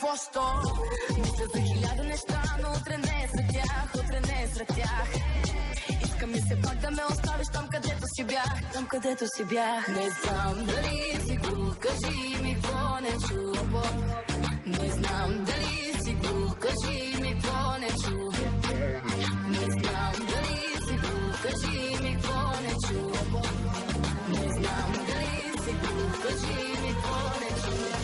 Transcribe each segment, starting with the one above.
Какво що? Мисля за 1000 неща, но утре не е сред тях, утре не е сред тях. Искам ли се пак да ме оставиш там, където си бях, там, където си бях. Не знам дали си го, кажи ми, какво не чува. Не знам дали си го, кажи ми, какво не чува. Не знам дали си го, кажи ми, какво не чува. Не знам дали си го, кажи ми, какво не чува.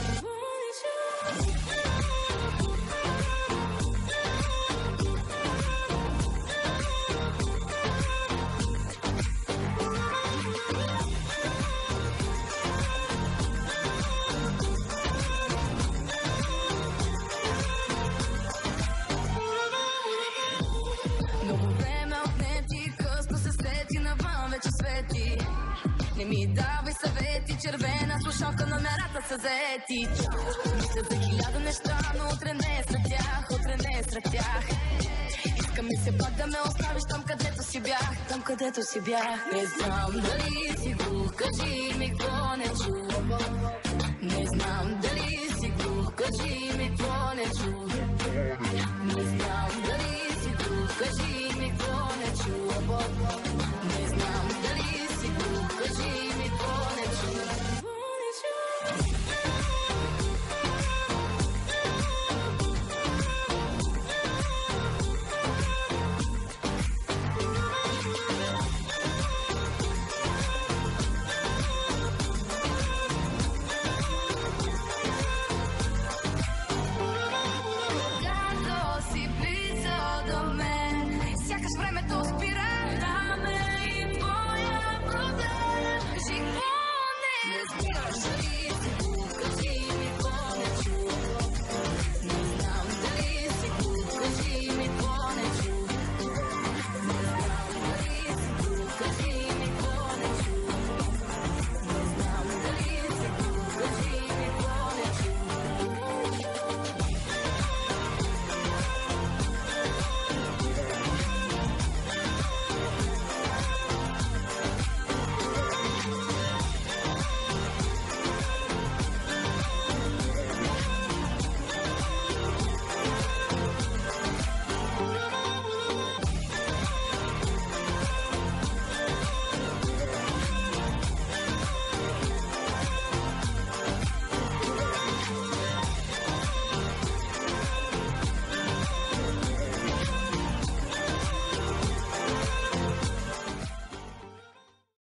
Не ми давай съвети, червена слушалка, номерата са заети. Мисля за 1000 неща, но утре не е сред тях, утре не е сред тях. Искам ли се пак да ме оставиш там, където си бях, там, където си бях. Не знам дали си го, кажи ми, какво не чува. Не знам дали си го, кажи ми, какво не чува.